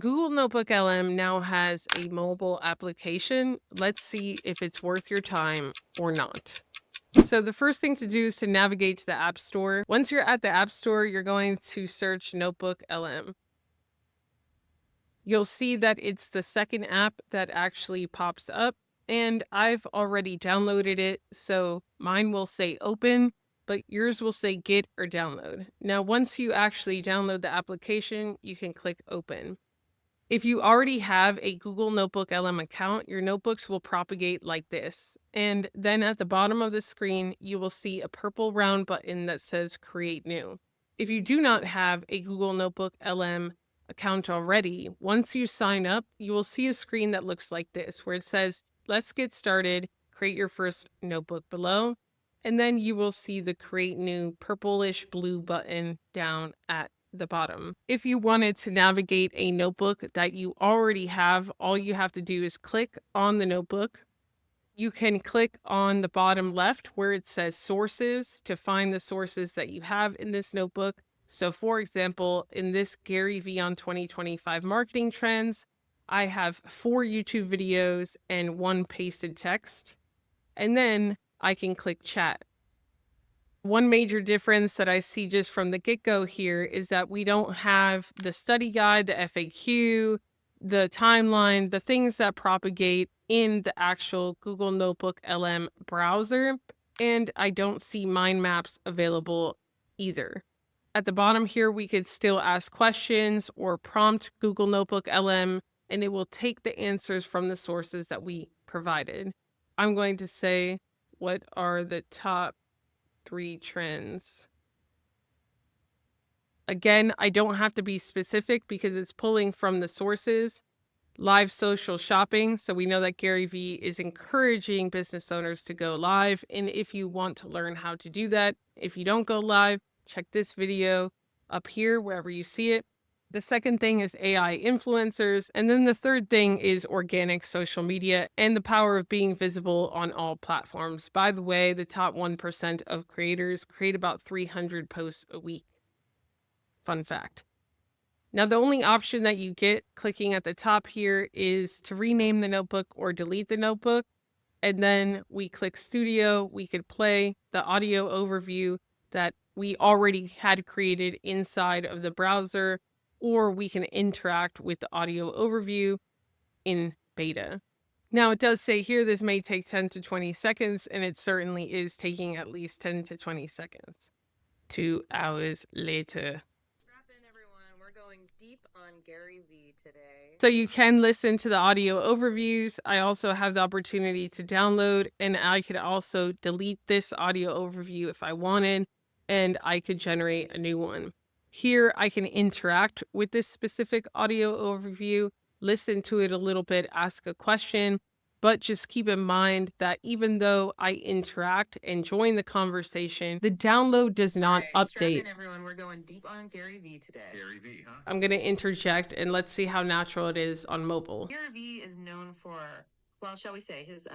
Google Notebook LM now has a mobile application. Let's see if it's worth your time or not. So the first thing to do is to navigate to the App Store. Once you're at the App Store, you're going to search Notebook LM. You'll see that it's the second app that actually pops up, and I've already downloaded it, so mine will say open, but yours will say get or download. Now, once you actually download the application, you can click open. If you already have a Google Notebook LM account, your notebooks will propagate like this. And then at the bottom of the screen, you will see a purple round button that says Create New. If you do not have a Google Notebook LM account already, once you sign up, you will see a screen that looks like this, where it says, let's get started, create your first notebook below. And then you will see the Create New purplish blue button down at the bottom. If you wanted to navigate a notebook that you already have, all you have to do is click on the notebook. You can click on the bottom left where it says sources to find the sources that you have in this notebook. So for example, in this Gary V on 2025 marketing trends, I have 4 YouTube videos and 1 pasted text. And then I can click chat. One major difference that I see just from the get-go here is that we don't have the study guide, the FAQ, the timeline, the things that propagate in the actual Google Notebook LM browser, and I don't see mind maps available either. At the bottom here, we could still ask questions or prompt Google Notebook LM, and it will take the answers from the sources that we provided. I'm going to say, what are the top 3 trends? Again, I don't have to be specific because it's pulling from the sources. Live social shopping. So we know that Gary V is encouraging business owners to go live. And if you want to learn how to do that, if you don't go live, check this video up here, wherever you see it. The second thing is AI influencers. And then the third thing is organic social media and the power of being visible on all platforms. By the way, the top 1% of creators create about 300 posts a week. Fun fact. Now, the only option that you get clicking at the top here is to rename the notebook or delete the notebook. And then we click studio, we could play the audio overview that we already had created inside of the browser, or we can interact with the audio overview in beta. Now, it does say here this may take 10 to 20 seconds, and it certainly is taking at least 10 to 20 seconds. 2 hours later. Strap in, everyone. We're going deep on Gary V today. So you can listen to the audio overviews. I also have the opportunity to download, and I could also delete this audio overview if I wanted, and I could generate a new one. Here, I can interact with this specific audio overview, listen to it a little bit, ask a question, but just keep in mind that even though I interact and join the conversation, the download does not update. Strap in, everyone. We're going deep on Gary V today. Gary V, huh? I'm going to interject and let's see how natural it is on mobile. Gary V is known for, well, shall we say, his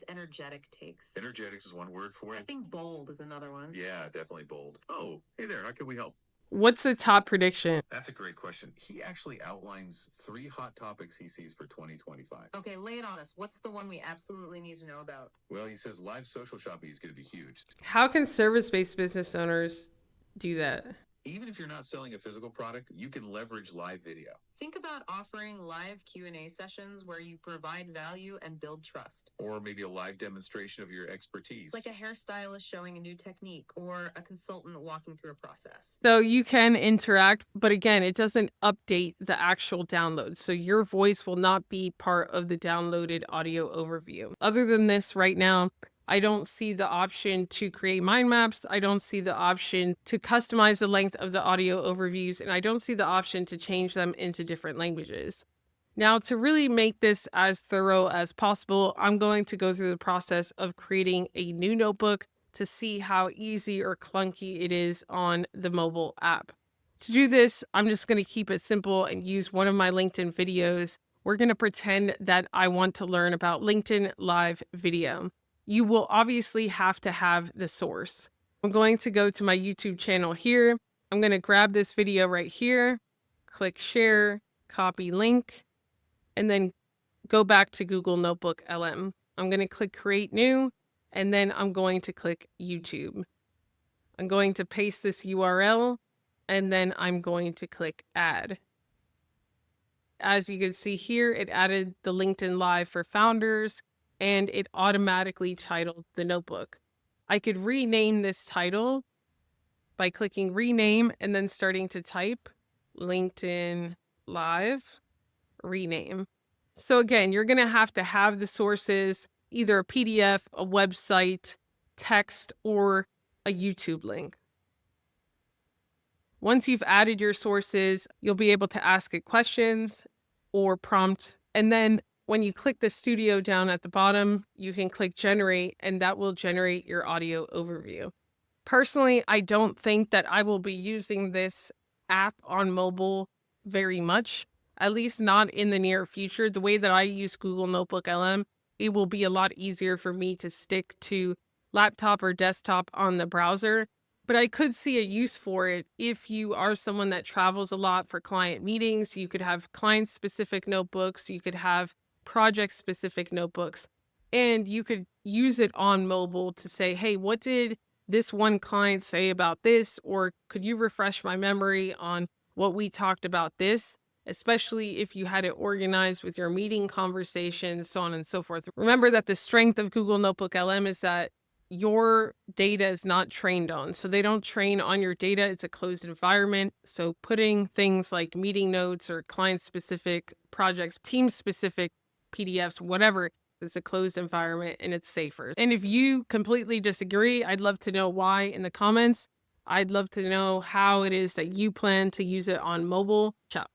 energetic takes. Energetics is one word for I it. think bold is another one. Yeah, definitely bold. Oh, hey there. How can we help? What's the top prediction? That's a great question. He actually outlines 3 hot topics he sees for 2025. Okay, lay it on us. What's the one we absolutely need to know about? Well, he says live social shopping is going to be huge. How can service-based business owners do that? Even if you're not selling a physical product, you can leverage live video. Think about offering live Q&A sessions where you provide value and build trust. Or maybe a live demonstration of your expertise. Like a hairstylist showing a new technique or a consultant walking through a process. So you can interact, but again, it doesn't update the actual download. So your voice will not be part of the downloaded audio overview. Other than this right now, I don't see the option to create mind maps. I don't see the option to customize the length of the audio overviews, and I don't see the option to change them into different languages. Now, to really make this as thorough as possible, I'm going to go through the process of creating a new notebook to see how easy or clunky it is on the mobile app. To do this, I'm just going to keep it simple and use one of my LinkedIn videos. We're going to pretend that I want to learn about LinkedIn Live video. You will obviously have to have the source. I'm going to go to my YouTube channel here. I'm going to grab this video right here, click share, copy link, and then go back to Google Notebook LM. I'm going to click Create New, and then I'm going to click YouTube. I'm going to paste this URL, and then I'm going to click Add. As you can see here, it added the LinkedIn Live for founders, and it automatically titled the notebook. I could rename this title by clicking Rename and then starting to type LinkedIn Live, rename. So again, you're going to have the sources, either a PDF, a website, text, or a YouTube link. Once you've added your sources, you'll be able to ask it questions or prompt. And then when you click the studio down at the bottom, you can click generate, and that will generate your audio overview. Personally, I don't think that I will be using this app on mobile very much, at least not in the near future. The way that I use Google Notebook LM, it will be a lot easier for me to stick to laptop or desktop on the browser. But I could see a use for it if you are someone that travels a lot for client meetings. You could have client-specific notebooks. You could have project-specific notebooks. And you could use it on mobile to say, hey, what did this one client say about this? Or could you refresh my memory on what we talked about this? Especially if you had it organized with your meeting conversations, so on and so forth. Remember that the strength of Google Notebook LM is that your data is not trained on. So they don't train on your data. It's a closed environment. So putting things like meeting notes or client-specific projects, team-specific PDFs, whatever, it's a closed environment and it's safer. And if you completely disagree, I'd love to know why in the comments. I'd love to know how it is that you plan to use it on mobile. Ciao.